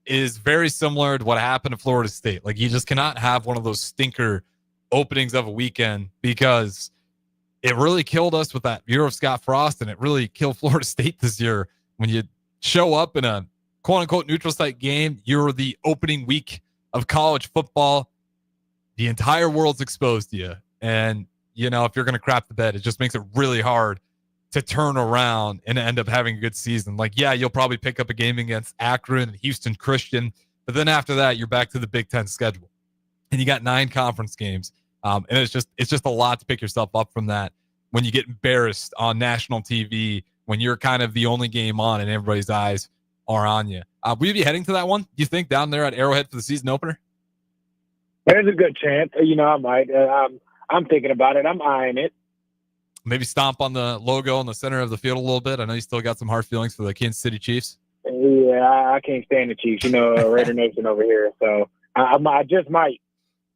is very similar to what happened to Florida State. Like, you just cannot have one of those stinker openings of a weekend, because it really killed us with that year of Scott Frost, and it really killed Florida State this year. When you show up in a quote-unquote neutral site game, you're the opening week of college football. The entire world's exposed to you. And, if you're going to crap the bed, it just makes it really hard to turn around and end up having a good season. Like, yeah, you'll probably pick up a game against Akron and Houston Christian, but then after that, you're back to the Big Ten schedule. And you got 9 conference games. And it's just a lot to pick yourself up from that when you get embarrassed on national TV, when you're kind of the only game on and everybody's eyes are on you. Will you be heading to that one, do you think, down there at Arrowhead for the season opener? There's a good chance. I might. I'm thinking about it. I'm eyeing it. Maybe stomp on the logo in the center of the field a little bit. I know you still got some hard feelings for the Kansas City Chiefs. Yeah, I can't stand the Chiefs. Raider Nation over here. So I just might.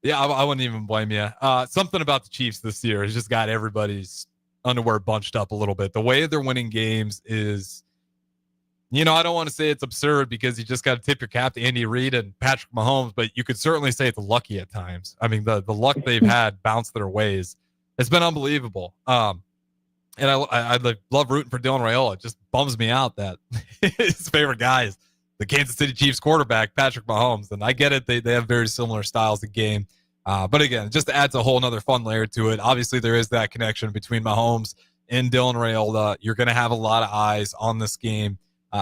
Yeah, I wouldn't even blame you. Something about the Chiefs this year has just got everybody's underwear bunched up a little bit. The way they're winning games is, I don't want to say it's absurd, because you just got to tip your cap to Andy Reid and Patrick Mahomes, but you could certainly say it's lucky at times. I mean, the luck they've had bounce their ways. It's been unbelievable. And I love rooting for Dylan Raiola. It just bums me out that his favorite guy is the Kansas City Chiefs quarterback, Patrick Mahomes. And I get it. They have very similar styles of game. But again, just adds a whole nother fun layer to it. Obviously, there is that connection between Mahomes and Dylan Raiola. You're going to have a lot of eyes on this game.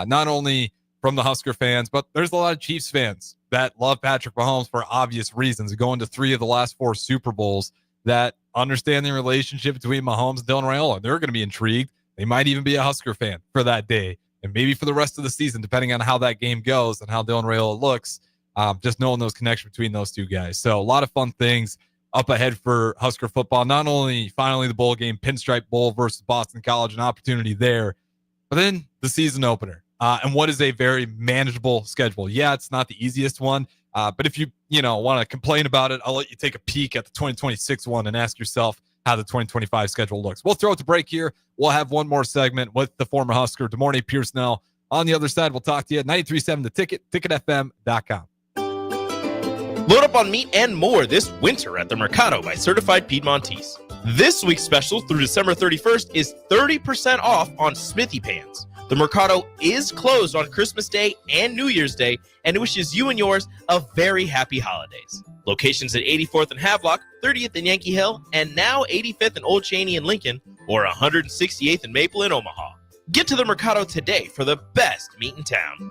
Not only from the Husker fans, but there's a lot of Chiefs fans that love Patrick Mahomes for obvious reasons. Going to 3 of the last 4 Super Bowls, that understand the relationship between Mahomes and Dylan Raiola. They're going to be intrigued. They might even be a Husker fan for that day, and maybe for the rest of the season, depending on how that game goes and how Dylan Raiola looks. Just knowing those connections between those two guys. So a lot of fun things up ahead for Husker football. Not only finally the bowl game, Pinstripe Bowl versus Boston College, an opportunity there, but then the season opener. And what is a very manageable schedule. Yeah, it's not the easiest one, but if you want to complain about it, I'll let you take a peek at the 2026 one and ask yourself how the 2025 schedule looks. We'll throw it to break here. We'll have one more segment with the former Husker, DeMornay Pierson-El. On the other side, we'll talk to you at 93.7 The Ticket, ticketfm.com. Load up on meat and more this winter at the Mercado by Certified Piedmontese. This week's special through December 31st is 30% off on Smithy pans. The Mercado is closed on Christmas Day and New Year's Day, and it wishes you and yours a very happy holidays. Locations at 84th and Havelock, 30th and Yankee Hill, and now 85th and Old Cheney in Lincoln, or 168th and Maple in Omaha. Get to the Mercado today for the best meat in town.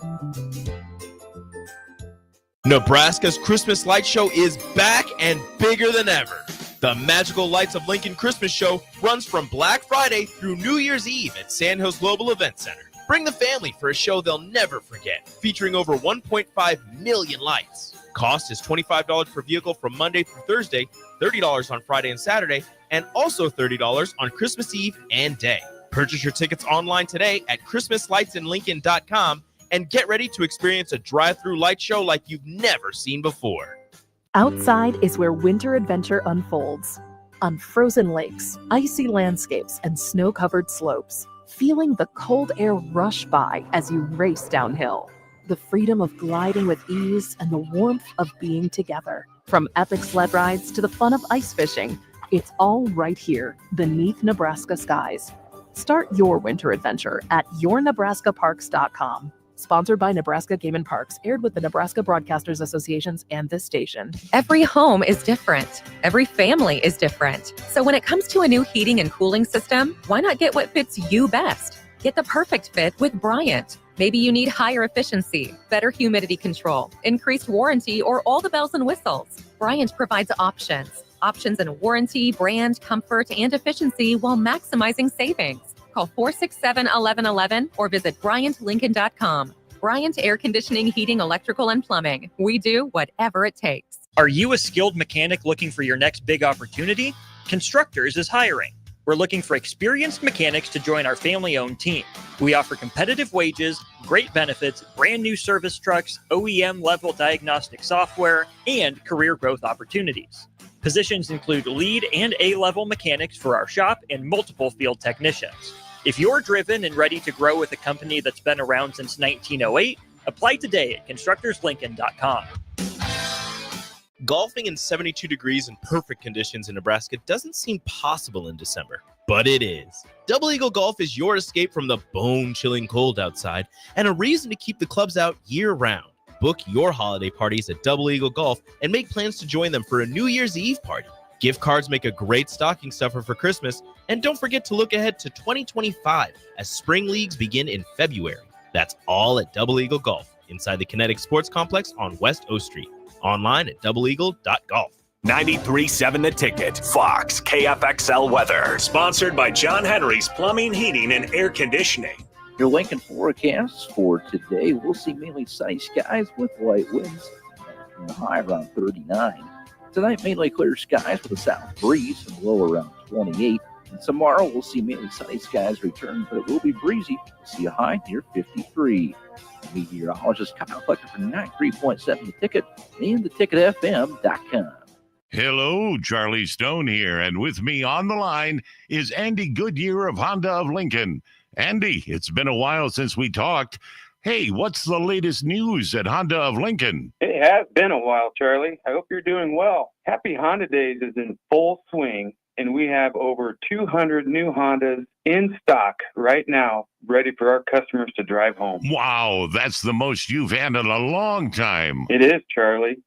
Nebraska's Christmas Light Show is back and bigger than ever. The Magical Lights of Lincoln Christmas Show runs from Black Friday through New Year's Eve at Sandhills Global Event Center. Bring the family for a show they'll never forget, featuring over 1.5 million lights. Cost is $25 per vehicle from Monday through Thursday, $30 on Friday and Saturday, and also $30 on Christmas Eve and day. Purchase your tickets online today at ChristmasLightsInLincoln.com and get ready to experience a drive-through light show like you've never seen before. Outside is where winter adventure unfolds. On frozen lakes, icy landscapes, and snow-covered slopes, feeling the cold air rush by as you race downhill. The freedom of gliding with ease and the warmth of being together. From epic sled rides to the fun of ice fishing, it's all right here beneath Nebraska skies. Start your winter adventure at yournebraskaparks.com. Sponsored by Nebraska Game and Parks, aired with the Nebraska Broadcasters Associations and this station. Every home is different. Every family is different. So when it comes to a new heating and cooling system, why not get what fits you best? Get the perfect fit with Bryant. Maybe you need higher efficiency, better humidity control, increased warranty, or all the bells and whistles. Bryant provides options. Options in warranty, brand, comfort, and efficiency while maximizing savings. Call 467-1111 or visit BryantLincoln.com. Bryant Air Conditioning, Heating, Electrical, and Plumbing. We do whatever it takes. Are you a skilled mechanic looking for your next big opportunity? Constructors is hiring. We're looking for experienced mechanics to join our family-owned team. We offer competitive wages, great benefits, brand new service trucks, OEM-level diagnostic software, and career growth opportunities. Positions include lead and A-level mechanics for our shop and multiple field technicians. If you're driven and ready to grow with a company that's been around since 1908, apply today at constructorslincoln.com. Golfing in 72 degrees and perfect conditions in Nebraska doesn't seem possible in December, but it is. Double Eagle Golf is your escape from the bone-chilling cold outside and a reason to keep the clubs out year-round. Book your holiday parties at Double Eagle Golf and make plans to join them for a New Year's Eve party. Gift cards make a great stocking stuffer for Christmas, and don't forget to look ahead to 2025 as spring leagues begin in February. That's all at Double Eagle Golf, inside the Kinetic Sports Complex on West O Street. Online at doubleeagle.golf. 93.7 The Ticket, Fox, KFXL weather. Sponsored by John Henry's Plumbing, Heating, and Air Conditioning. Your Lincoln forecast for today, we'll see mainly sunny skies with light winds from the high around 39. Tonight, mainly clear skies with a south breeze and low around 28. And tomorrow, we'll see mainly sunny skies return, but it will be breezy. We'll see a high near 53. Meteorologist Kyle Flecker for 93.7 The Ticket and theticketfm.com. Hello, Charlie Stone here, and with me on the line is Andy Goodyear of Honda of Lincoln. Andy, it's been a while since we talked. Hey, what's the latest news at Honda of Lincoln? It has been a while, Charlie. I hope you're doing well. Happy Honda Days is in full swing, and we have over 200 new Hondas in stock right now, ready for our customers to drive home. Wow, that's the most you've had in a long time. It is, Charlie.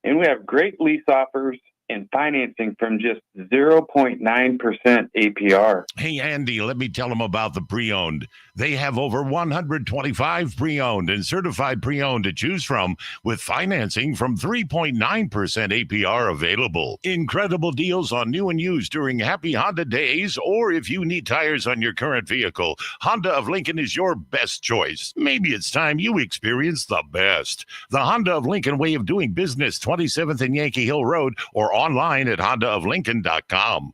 And we have great lease offers and financing from just 0.9% APR. Hey, Andy, let me tell them about the pre-owned. They have over 125 pre-owned and certified pre-owned to choose from, with financing from 3.9% APR available. Incredible deals on new and used during Happy Honda Days, or if you need tires on your current vehicle, Honda of Lincoln is your best choice. Maybe it's time you experience the best. The Honda of Lincoln way of doing business, 27th and Yankee Hill Road, or online at hondaoflincoln.com.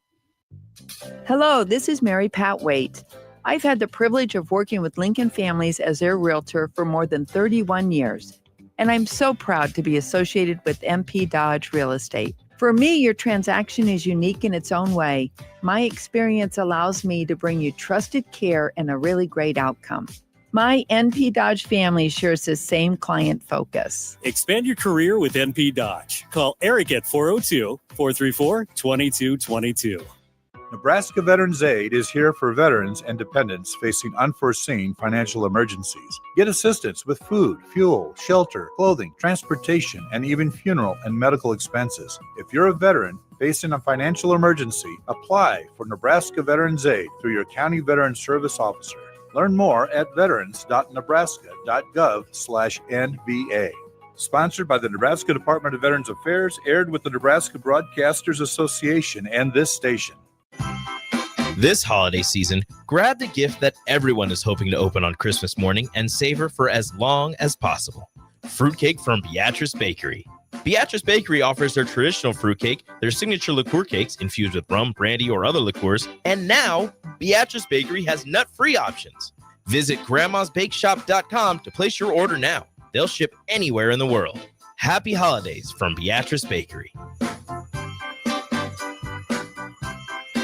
Hello, this is Mary Pat Waite. I've had the privilege of working with Lincoln families as their realtor for more than 31 years, and I'm so proud to be associated with MP Dodge Real Estate. For me, your transaction is unique in its own way. My experience allows me to bring you trusted care and a really great outcome. My NP Dodge family shares the same client focus. Expand your career with NP Dodge. Call Eric at 402-434-2222. Nebraska Veterans Aid is here for veterans and dependents facing unforeseen financial emergencies. Get assistance with food, fuel, shelter, clothing, transportation, and even funeral and medical expenses. If you're a veteran facing a financial emergency, apply for Nebraska Veterans Aid through your county veteran service officer. Learn more at veterans.nebraska.gov/NVA. Sponsored by the Nebraska Department of Veterans Affairs, aired with the Nebraska Broadcasters Association and this station. This holiday season, grab the gift that everyone is hoping to open on Christmas morning and savor for as long as possible. Fruitcake from Beatrice Bakery. Beatrice Bakery offers their traditional fruitcake, their signature liqueur cakes infused with rum, brandy, or other liqueurs, and now Beatrice Bakery has nut-free options. Visit grandmasbakeshop.com to place your order now. They'll ship anywhere in the world. Happy holidays from Beatrice Bakery.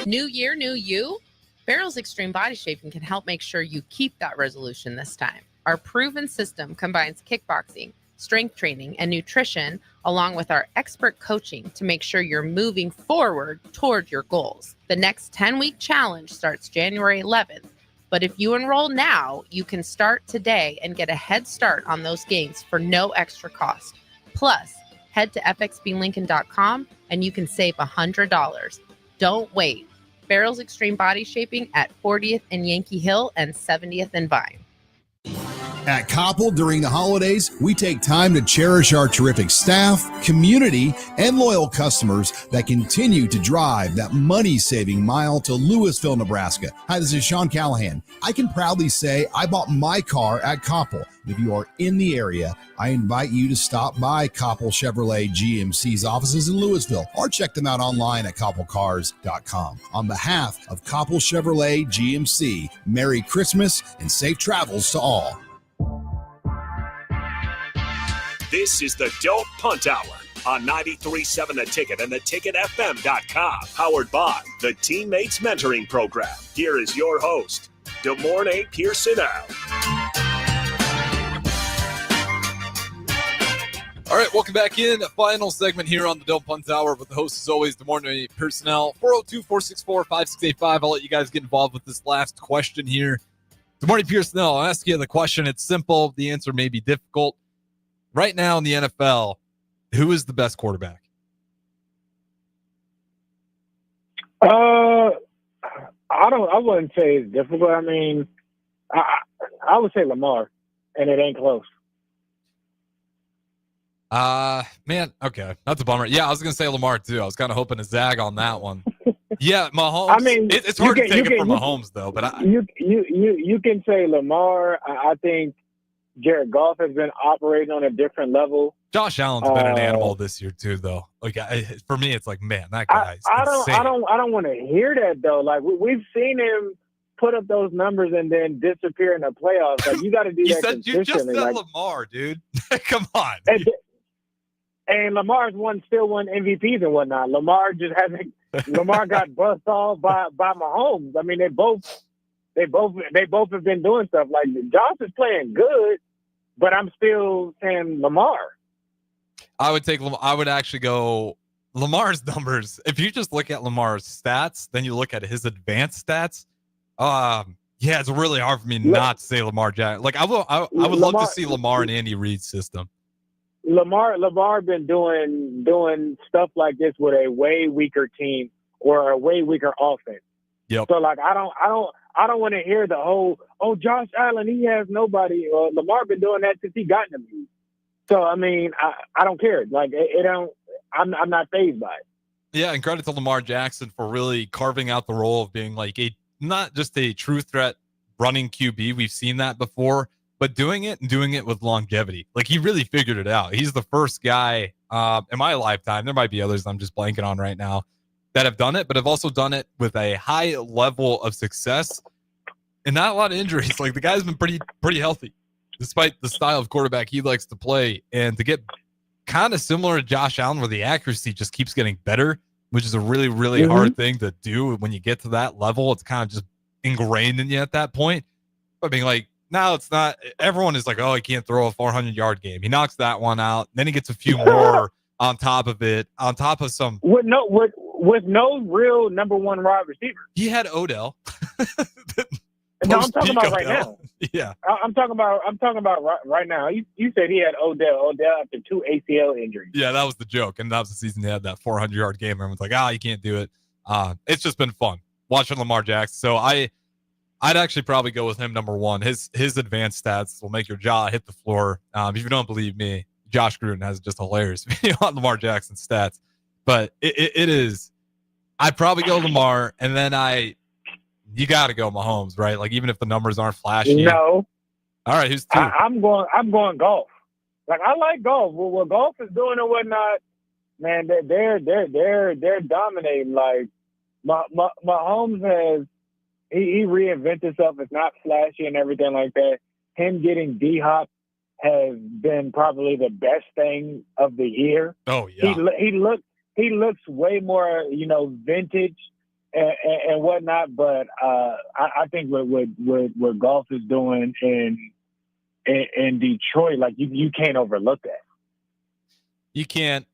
New year, new you? Barrel's Extreme Body Shaping can help make sure you keep that resolution this time. Our proven system combines kickboxing, strength training, and nutrition, along with our expert coaching to make sure you're moving forward toward your goals. The next 10-week challenge starts January 11th, but if you enroll now, you can start today and get a head start on those gains for no extra cost. Plus, head to fxblincoln.com and you can save $100. Don't wait. Barrel's Extreme Body Shaping at 40th and Yankee Hill and 70th and Vine. At Koppel, during the holidays, we take time to cherish our terrific staff, community, and loyal customers that continue to drive that money-saving mile to Louisville, Nebraska. Hi, this is Sean Callahan. I can proudly say I bought my car at Koppel. If you are in the area, I invite you to stop by Koppel Chevrolet GMC's offices in Louisville or check them out online at koppelcars.com. On behalf of Koppel Chevrolet GMC, Merry Christmas and safe travels to all. This is the Don't Punt Hour on 93.7 The Ticket and theticketfm.com. Powered by the Teammates Mentoring Program. Here is your host, DeMornay Pierson-El. All right, welcome back in. Final segment here on the Don't Punt Hour with the host, as always, DeMornay Pierson-El. 402-464-5685. I'll let you guys get involved with this last question here. DeMornay Pierson-El, I'll ask you the question. It's simple. The answer may be difficult. Right now in the NFL, who is the best quarterback? I wouldn't say it's difficult. I mean, I would say Lamar, and it ain't close. Man, okay, that's a bummer. Yeah, I was gonna say Lamar too. I was kind of hoping to zag on that one. Yeah, Mahomes. I mean, it's hard to take it from Mahomes though. But you can say Lamar. I think Jared Goff has been operating on a different level. Josh Allen's been an animal this year too, though. Like for me, it's like, man, that guy's insane. I don't want to hear that though. Like we've seen him put up those numbers and then disappear in the playoffs. Like you got to do that consistently. You just said Lamar, dude. Come on. And Lamar's still won MVPs and whatnot. Lamar just hasn't. Lamar got buzzed off by Mahomes. I mean, they both have been doing stuff. Like Josh is playing good, but I'm still saying Lamar. I would actually go Lamar's numbers. If you just look at Lamar's stats, then you look at his advanced stats. Yeah, it's really hard for me not to say Lamar Jackson. Like I would love to see Lamar in Andy Reid's system. Lamar been doing stuff like this with a way weaker team or a way weaker offense. Yep. So like I don't want to hear the whole Josh Allen, he has nobody. Lamar been doing that since he got in the league. So I mean I don't care. Like it don't. I'm not fazed by it. Yeah, and credit to Lamar Jackson for really carving out the role of being like not just a true threat running QB. We've seen that before. But doing it with longevity. Like he really figured it out. He's the first guy in my lifetime. There might be others I'm just blanking on right now that have done it, but have also done it with a high level of success and not a lot of injuries. Like the guy's been pretty healthy despite the style of quarterback he likes to play. And to get kind of similar to Josh Allen where the accuracy just keeps getting better, which is a really, really hard thing to do when you get to that level. It's kind of just ingrained in you at that point. But being like, now it's not. Everyone is like, oh, he can't throw a 400-yard game. He knocks that one out. Then he gets a few more on top of it, on top of some with no real number one wide receiver. He had Odell. No, I'm talking about right now. Yeah, I'm talking about right now. You said he had Odell after 2 ACL injuries. Yeah, that was the joke, and that was the season he had that 400-yard game. Everyone's like, you can't do it. It's just been fun watching Lamar Jackson. So I'd actually probably go with him number one. His advanced stats will make your jaw hit the floor. If you don't believe me, Josh Gruden has just a hilarious video on Lamar Jackson's stats. But it is, I'd probably go Lamar, and then you got to go Mahomes, right? Like, even if the numbers aren't flashy. No. All right, who's two? I'm going golf. Like, I like golf. Well, what golf is doing and whatnot, man, they're dominating. Like, Mahomes has he reinvented himself. It's not flashy and everything like that. Him getting D-Hop has been probably the best thing of the year. Oh yeah, he looks way more, vintage and whatnot. But I think what golf is doing in Detroit, like you can't overlook that. You can't.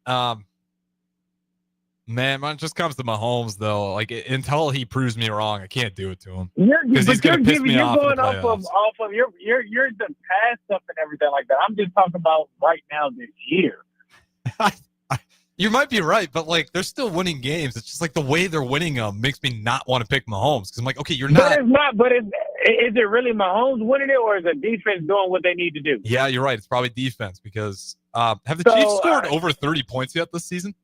Man, when it just comes to Mahomes, though, like until he proves me wrong, I can't do it to him because he's going to piss me off. You're going off of you're the past stuff and everything like that. I'm just talking about right now this year. You might be right, but like they're still winning games. It's just like the way they're winning them makes me not want to pick Mahomes because I'm like, okay, you're not. But it's not. But is it really Mahomes winning it, or is the defense doing what they need to do? Yeah, you're right. It's probably defense because have the Chiefs scored over 30 points yet this season?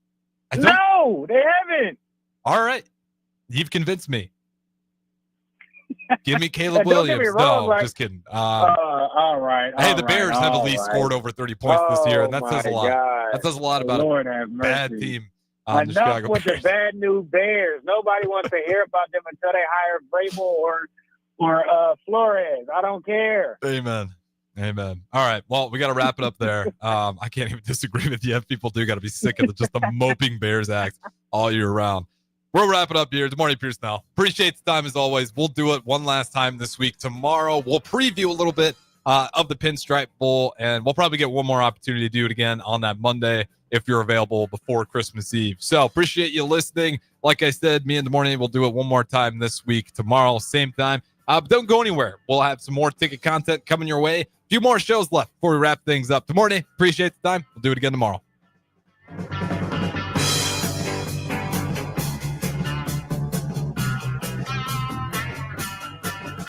No, they haven't. All right. You've convinced me. Give me Caleb Williams. Just kidding. All right. Hey, the Bears have at least scored over 30 points this year, and that says a lot. God. That says a lot about a bad team. Enough The Chicago with Bears. the bad new Bears. Nobody wants to hear about them until they hire Vrabel or Flores. I don't care. Amen. All right. Well, we got to wrap it up there. I can't even disagree with you. People do got to be sick of just the moping Bears act all year round. We'll wrap it up here. Good morning, Pierson-El. Appreciate the time as always. We'll do it one last time this week. Tomorrow, we'll preview a little bit of the Pinstripe Bowl, and we'll probably get one more opportunity to do it again on that Monday if you're available before Christmas Eve. So appreciate you listening. Like I said, me and the morning, we'll do it one more time this week. Tomorrow, same time. But don't go anywhere. We'll have some more ticket content coming your way. A few more shows left before we wrap things up. Good morning. Appreciate the time. We'll do it again tomorrow.